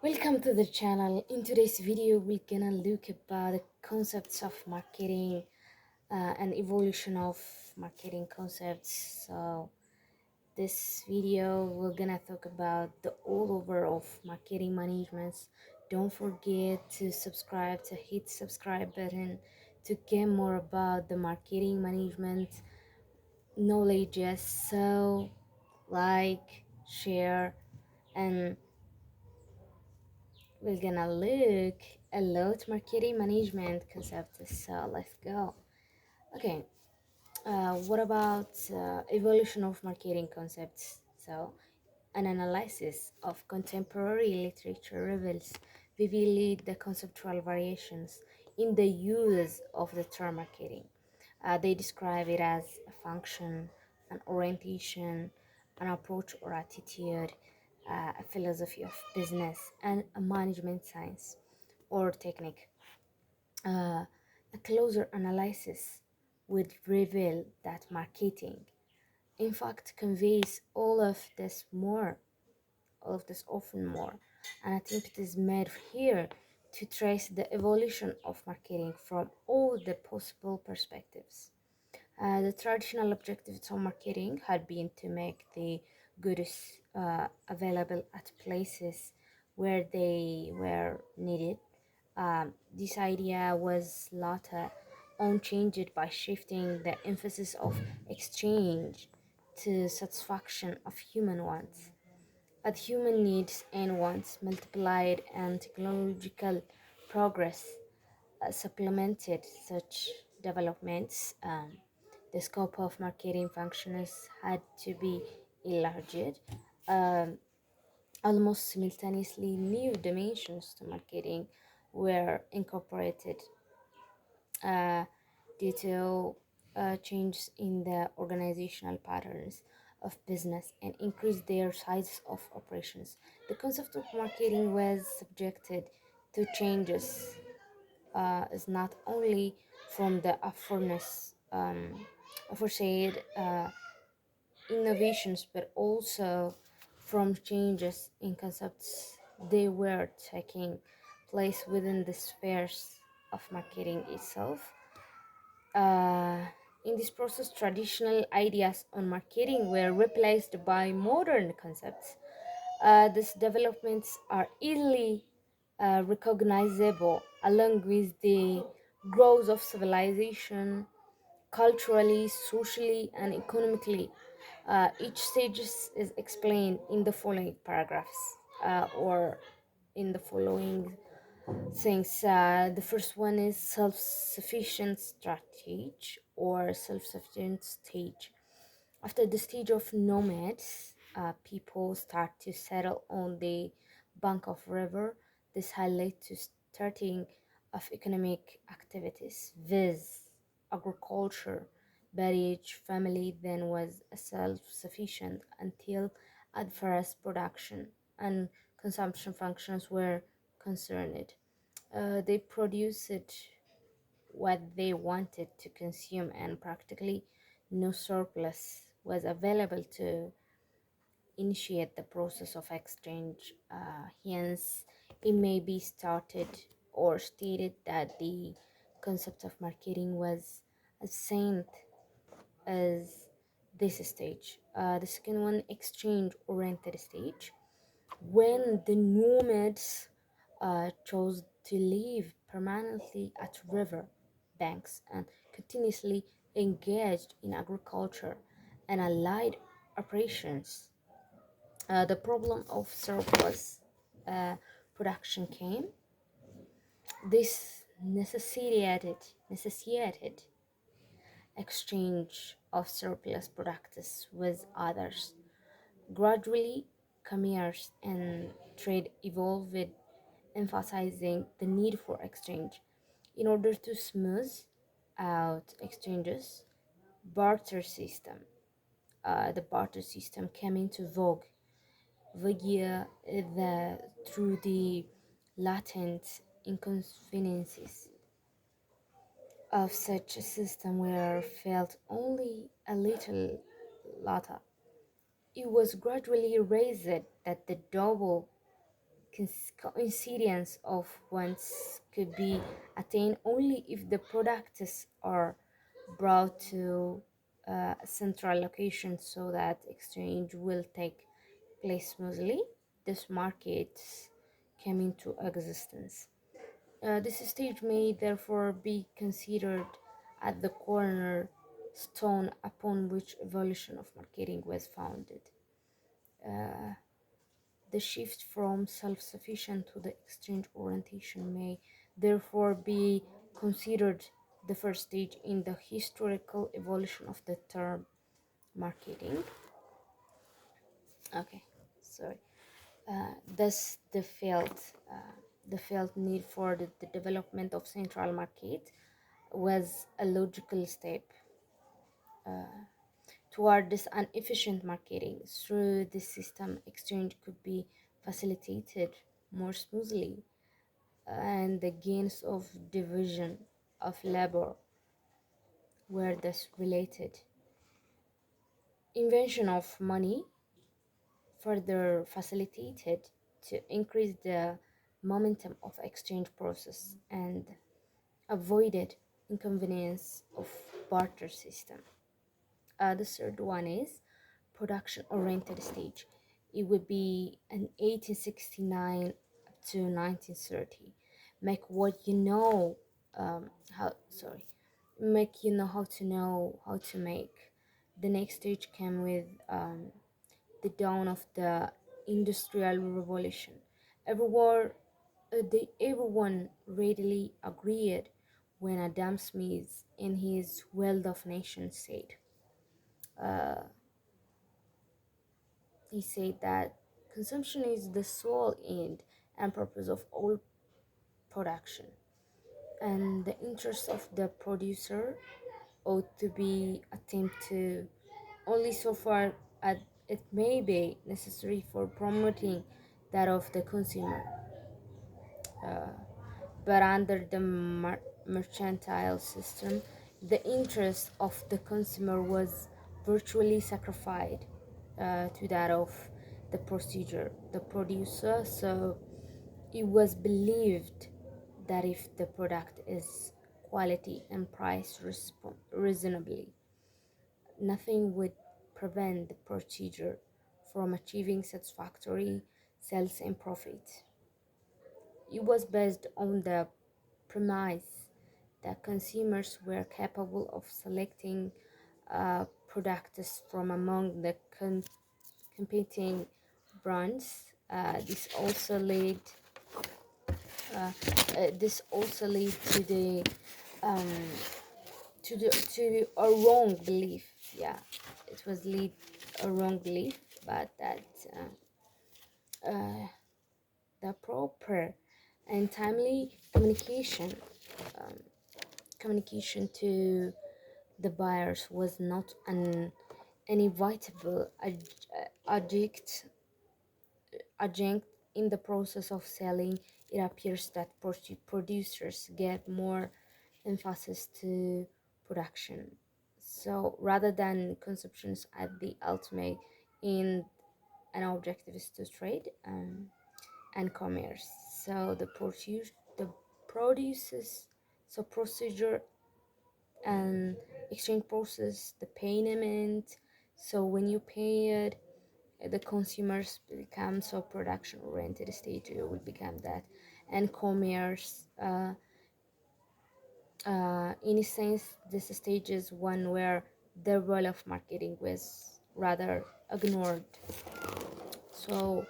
Welcome to the channel. In today's video, we're gonna look about the concepts of marketing and evolution of marketing concepts. So this video, we're gonna talk about the all over of marketing management. Don't forget to subscribe, to hit subscribe button to get more about the marketing management knowledge. So like, share, and we're gonna look a lot marketing management concepts. So let's go. Okay, what about evolution of marketing concepts? So an analysis of contemporary literature reveals vividly the conceptual variations in the use of the term marketing. They describe it as a function, an orientation, an approach or attitude, a philosophy of business, and a management science or technique. A closer analysis would reveal that marketing, in fact, conveys all of this often more. An attempt is made here to trace the evolution of marketing from all the possible perspectives. The traditional objectives of marketing had been to make the goods available at places where they were needed. This idea was later on changed by shifting the emphasis of exchange to satisfaction of human wants. As human needs and wants multiplied and technological progress supplemented such developments, the scope of marketing functions had to be enlarged. Um, Almost simultaneously, new dimensions to marketing were incorporated uh, due to changes in the organizational patterns of business and increased their size of operations. The concept of marketing was subjected to changes is not only from the aforesaid innovations, but also from changes in concepts they were taking place within the spheres of marketing itself. Uh, in this process, traditional ideas on marketing were replaced by modern concepts. These developments are easily recognizable along with the growth of civilization, culturally, socially, and economically. Each stage is explained in the following paragraphs or in the following things. The first one is self-sufficient strategy or self-sufficient stage. After the stage of nomads, people start to settle on the bank of river. This highlights to starting of economic activities, viz. Agriculture, but each family then was self-sufficient until as far as production and consumption functions were concerned. They produced what they wanted to consume, and practically no surplus was available to initiate the process of exchange. Hence, it may be started or stated that the concept of marketing was as saint as this stage. The second one, exchange oriented stage, when the nomads chose to live permanently at river banks and continuously engaged in agriculture and allied operations. The problem of surplus uh, production came. This necessitated exchange of surplus products with others. Gradually, commerce and trade evolved, emphasizing the need for exchange. In order to smooth out exchanges, barter system, the barter system came into vogue via through the latent inconveniences of such a system were felt only a little later. It was gradually raised that the double coincidence of wants could be attained only if the products are brought to a central location so that exchange will take place smoothly. This market came into existence. This stage may therefore be considered at the cornerstone upon which evolution of marketing was founded. The shift from self-sufficient to the exchange orientation may therefore be considered the first stage in the historical evolution of the term marketing. Okay, sorry. Thus, the felt need for the development of central market was a logical step toward this inefficient marketing. Through this system, exchange could be facilitated more smoothly, and the gains of division of labor were thus related. Invention of money further facilitated to increase the momentum of exchange process and avoided inconvenience of barter system. The third one is production oriented stage. It would be an 1869 up to 1930. Make what you know, how sorry, make you know how to make. The next stage came with the dawn of the industrial revolution. Everyone, everyone readily agreed when Adam Smith, in his Wealth of Nations, said, he said that consumption is the sole end and purpose of all production, and the interest of the producer ought to be attended to only so far as it may be necessary for promoting that of the consumer. But under the mercantile system, the interest of the consumer was virtually sacrificed to that of the producer. So it was believed that if the product is quality and priced reasonably, nothing would prevent the procedure from achieving satisfactory sales and profit. It was based on the premise that consumers were capable of selecting products from among the competing brands. This also led to the um, to a wrong belief. Yeah, it was lead a wrong belief, but that the proper and timely communication to the buyers was not an inevitable adjunct in the process of selling. It appears that producers gave more emphasis to production, so rather than consumptions at the ultimate in an objective is to trade and commerce. So the produces so procedure and exchange process, the payment. So when you pay it, the consumers become so production oriented stage, it will become that, and commerce. In a sense, this stage is one where the role of marketing was rather ignored. So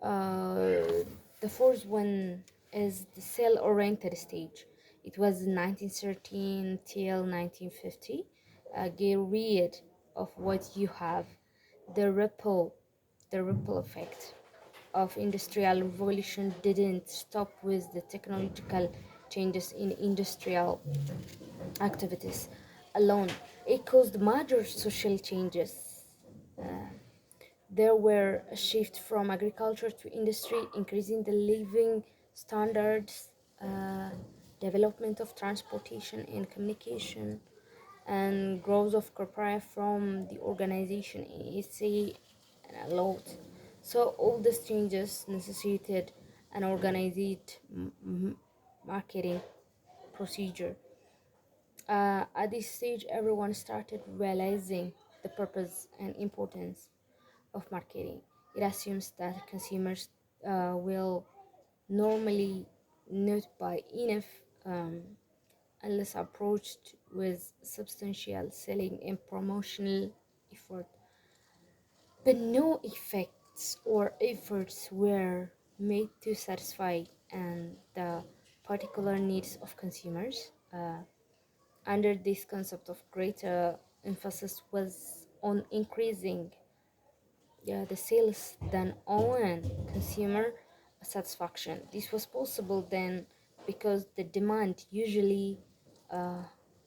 the fourth one is the sale-oriented stage. It was 1913 till 1950. Get rid of what you have. The ripple, the ripple effect of industrial revolution didn't stop with the technological changes in industrial activities alone. It caused major social changes. There were a shift from agriculture to industry, increasing the living standards, uh, development of transportation and communication, and growth of corporate from the organization in EC and a lot. So all these changes necessitated an organized marketing procedure. At this stage, everyone started realizing the purpose and importance of marketing. It assumes that consumers will normally not buy enough um, unless approached with substantial selling and promotional effort. But no effects or efforts were made to satisfy and the particular needs of consumers. Under this concept of greater emphasis was on increasing the sales than on consumer satisfaction. This was possible then because the demand usually uh,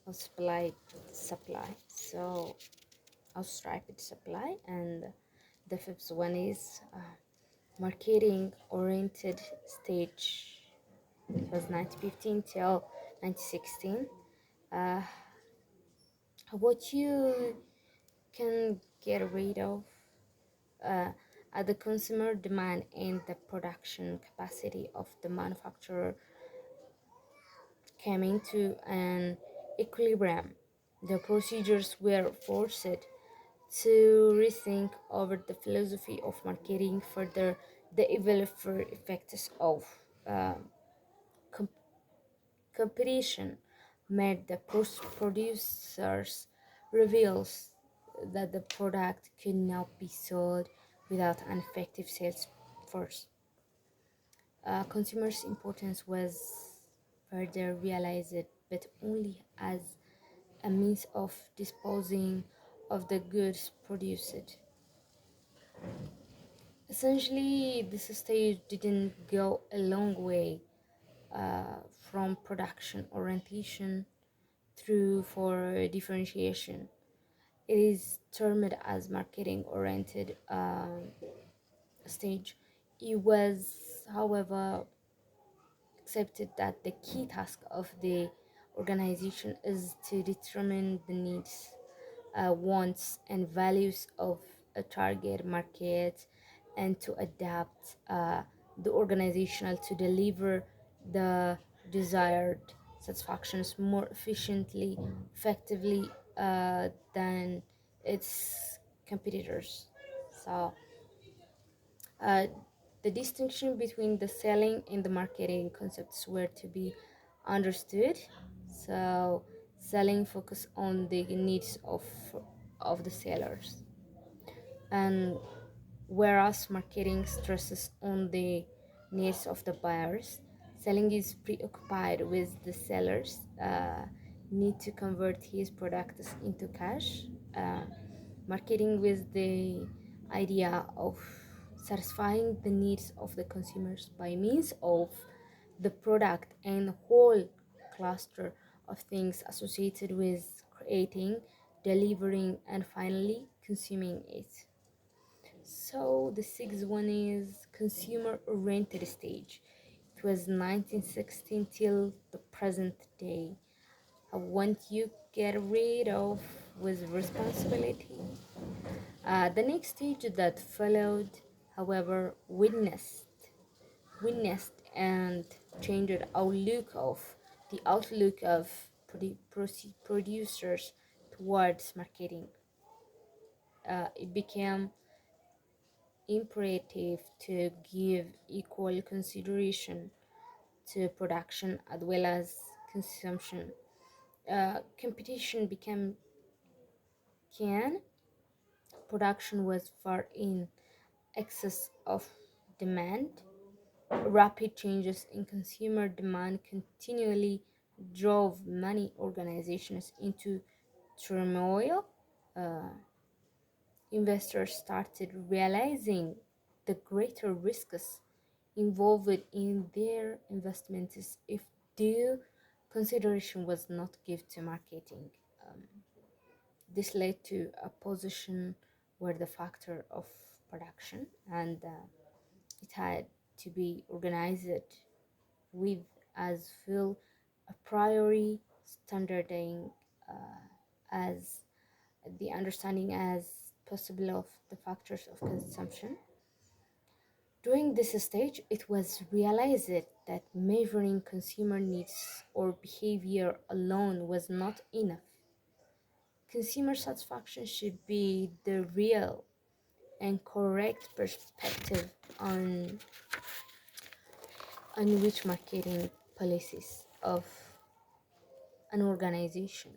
multiplied supply. So outstriped supply. And the fifth one is marketing oriented stage. It was 1915 till 1916. Uh, what you can get rid of uh, the consumer demand and the production capacity of the manufacturer came into an equilibrium. The procedures were forced to rethink over the philosophy of marketing. Further, the evaluator effects of uh, com- competition made the producers reveals that the product could not be sold without an effective sales force. Consumers' importance was further realized, but only as a means of disposing of the goods produced. Essentially, this stage didn't go a long way from production orientation through for differentiation. It is termed as marketing oriented stage. It was, however, accepted that the key task of the organization is to determine the needs, wants, and values of a target market and to adapt the organizational to deliver the desired satisfactions more efficiently, effectively than its competitors. So uh, the distinction between the selling and the marketing concepts were to be understood. So, selling focus on the needs of the sellers, and whereas marketing stresses on the needs of the buyers, selling is preoccupied with the seller's need to convert his products into cash. Uh, Marketing with the idea of satisfying the needs of the consumers by means of the product and whole cluster of things associated with creating, delivering, and finally consuming it. So the sixth one is consumer oriented stage. It was 1916 till the present day. What you get rid of was responsibility. The next stage that followed, however, witnessed and changed the outlook of producers towards marketing. It became imperative to give equal consideration to production as well as consumption. Competition became keen. Production was far in excess of demand. Rapid changes in consumer demand continually drove many organizations into turmoil. Uh, Investors started realizing the greater risks involved in their investments if due consideration was not given to marketing. Um, this led to a position where the factor of production and it had to be organized with as full a priori standarding as the understanding as possible of the factors of consumption. During this stage, it was realized that measuring consumer needs or behavior alone was not enough. Consumer satisfaction should be the real and correct perspective on which marketing policies of an organization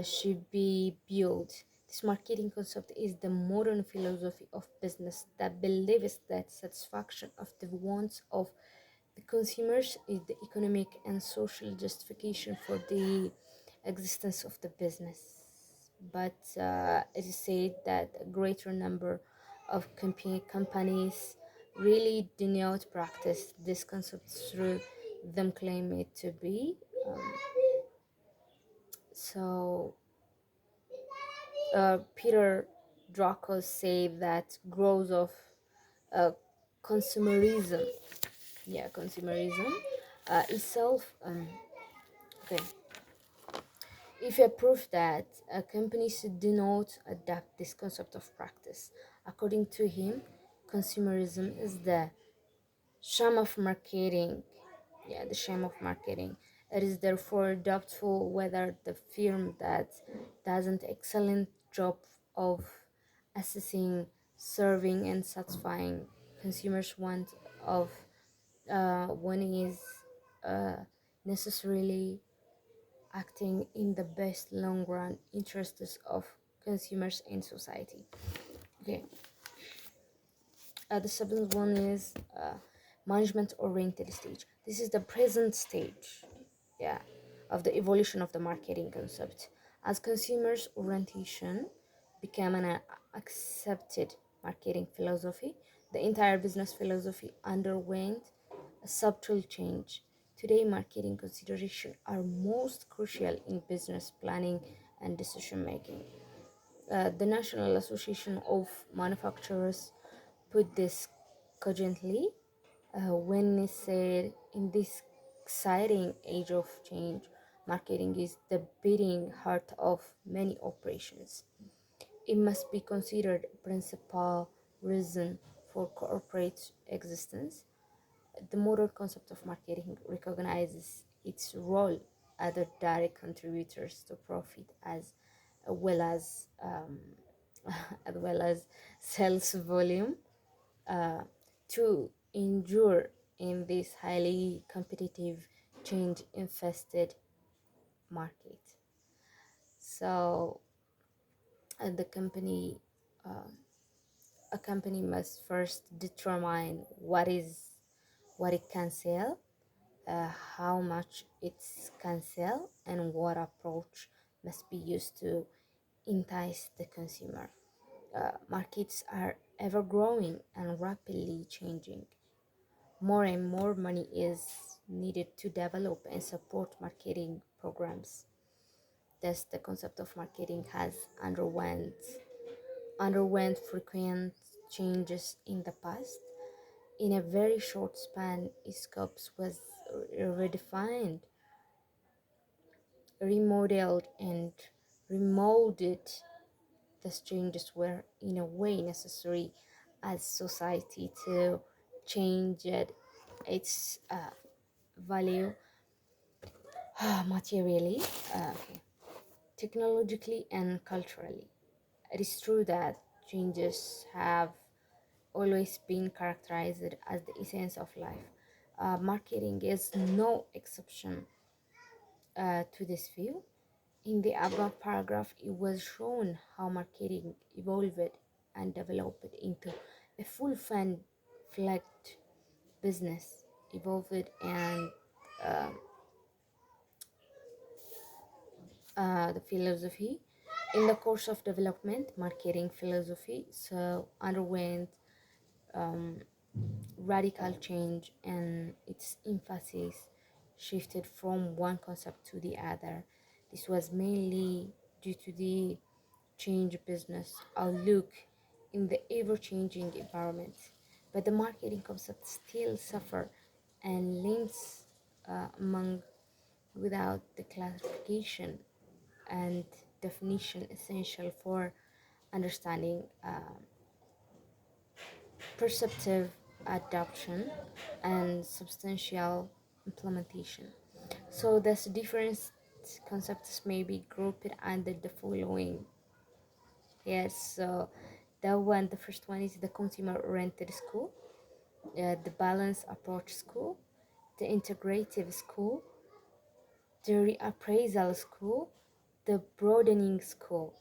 should be built. This marketing concept is the modern philosophy of business that believes that satisfaction of the wants of the consumers is the economic and social justification for the existence of the business. But it is said that a greater number of companies really do not practice this concept through them claim it to be. Um, so Peter Drucker said that growth of uh, consumerism, consumerism itself. Okay, if you prove that companies do not adapt this concept of practice, according to him, consumerism is the sham of marketing. Yeah, the sham of marketing. It is therefore doubtful whether the firm that does an excellent job of assessing, serving, and satisfying consumers' want of one is uh, necessarily acting in the best long run interests of consumers and society. Okay, the seventh one is management oriented stage. This is the present stage, yeah, of the evolution of the marketing concept. As consumers orientation became an accepted marketing philosophy, the entire business philosophy underwent a subtle change. Today, marketing considerations are most crucial in business planning and decision making. The National Association of Manufacturers put this cogently when it said, in this exciting age of change, marketing is the beating heart of many operations. It must be considered a principal reason for corporate existence. The modern concept of marketing recognizes its role as a direct contributors to profit well as as well as sales volume uh, to endure in this highly competitive, change infested market. So, the company, a company must first determine what it can sell, how much it can sell, and what approach must be used to entice the consumer. Markets are ever growing and rapidly changing. More and more money is needed to develop and support marketing programs. Thus, the concept of marketing has underwent frequent changes in the past. In a very short span, its scopes was redefined, remodeled, and remolded. These changes were, in a way, necessary as society to change its value materially, okay, technologically, and culturally. It is true that changes have always been characterized as the essence of life. Marketing is no exception to this view. In the above paragraph, it was shown how marketing evolved and developed into a full-fledged business, evolved and uh, the philosophy. In the course of development, marketing philosophy so underwent um, radical change and its emphasis shifted from one concept to the other. This was mainly due to the change business outlook in the ever-changing environment. But the marketing concept still suffer and links among without the classification and definition essential for understanding perceptive adoption and substantial implementation. So thus different concepts may be grouped under the following. Yes, so the first one is the consumer-oriented school, the balance approach school, the integrative school, the reappraisal school, the broadening school.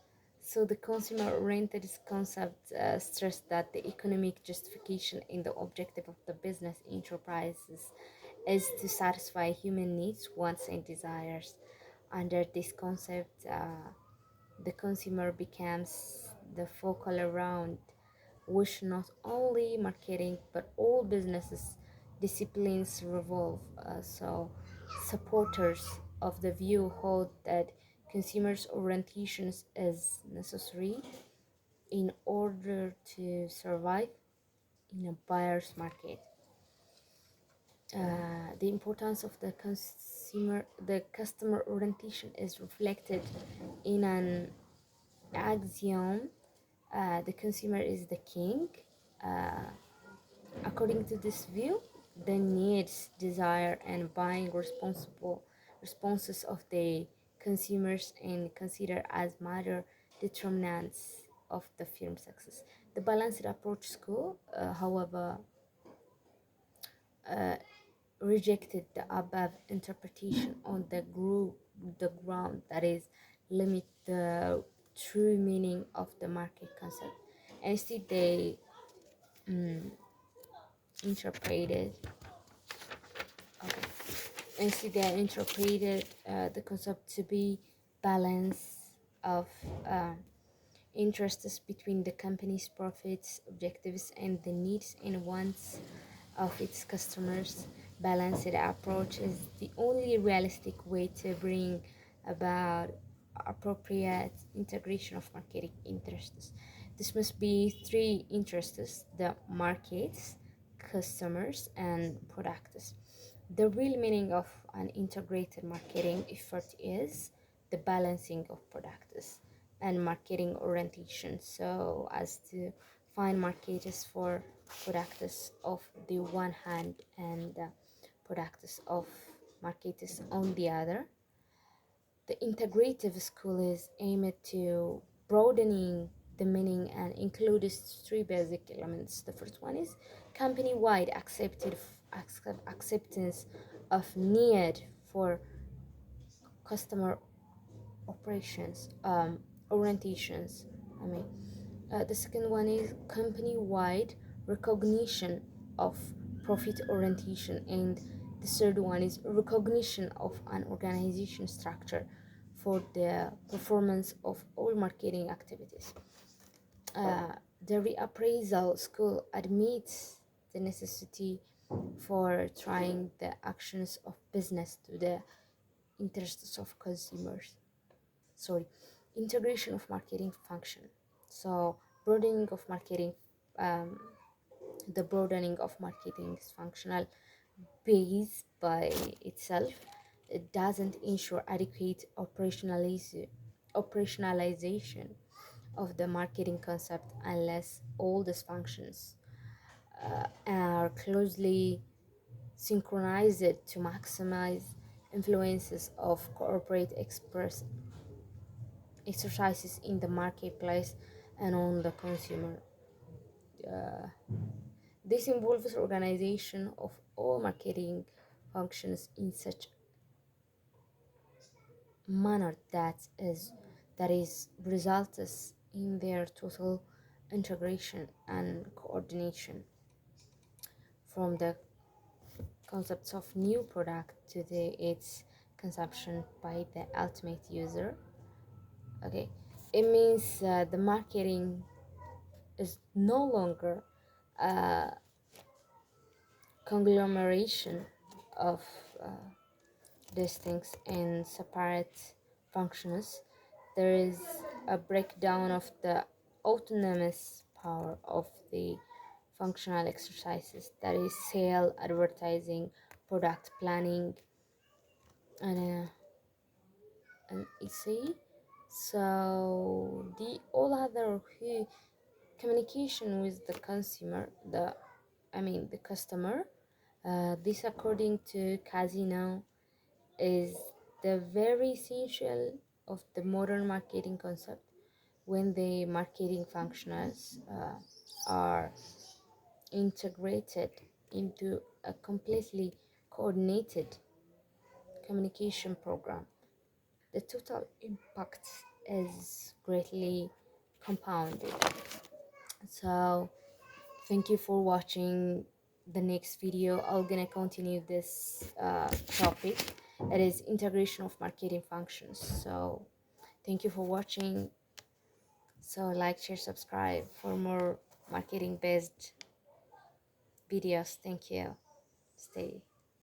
So the consumer-oriented concept stressed that the economic justification in the objective of the business enterprises is to satisfy human needs, wants, and desires. Under this concept, the consumer becomes the focal around which not only marketing but all businesses disciplines revolve. So supporters of the view hold that consumers orientations is necessary in order to survive in a buyer's market. The importance of the customer orientation is reflected in an axiom, the consumer is the king. Uh, According to this view, the needs, desire, and buying responsible responses of the consumers and considered as major determinants of the firm's success. The balanced approach school, however, uh, rejected the above interpretation on the ground that is limit the true meaning of the market concept. And instead they interpreted okay. Instead they interpreted the concept to be balance of uh, interests between the company's profits, objectives, and the needs and wants of its customers. Balanced approach is the only realistic way to bring about appropriate integration of marketing interests. This must be three interests: the markets, customers, and products. The real meaning of an integrated marketing effort is the balancing of products and marketing orientation so as to find markets for products of the one hand and products of markets on the other. The integrative school is aimed to broadening the meaning and includes three basic elements. The first one is company-wide acceptance of need for customer operations orientations. I mean, the second one is company-wide recognition of profit orientation, and the third one is recognition of an organization structure for the performance of all marketing activities. The reappraisal school admits the necessity for trying the actions of business to the interests of consumers. Sorry, integration of marketing function. So broadening of marketing, um, the broadening of marketing's functional base by itself, it doesn't ensure adequate operationalization of the marketing concept unless all these functions are closely synchronized to maximize influences of corporate exercises in the marketplace and on the consumer. Uh, this involves organization of all marketing functions in such manner that is results in their total integration and coordination from the concepts of new product to its consumption by the ultimate user. Okay, it means the marketing is no longer a conglomeration of distinct and separate functions. There is a breakdown of the autonomous power of the functional exercises, that is sale, advertising, product planning, and EC. So the all other communication with the consumer, the the customer. This, according to Casino, is the very essential of the modern marketing concept. When the marketing functions are integrated into a completely coordinated communication program, the total impact is greatly compounded. So thank you for watching the next video. I'm gonna continue this topic, that is integration of marketing functions. So thank you for watching. So like, share, subscribe for more marketing based videos. Thank you. Stay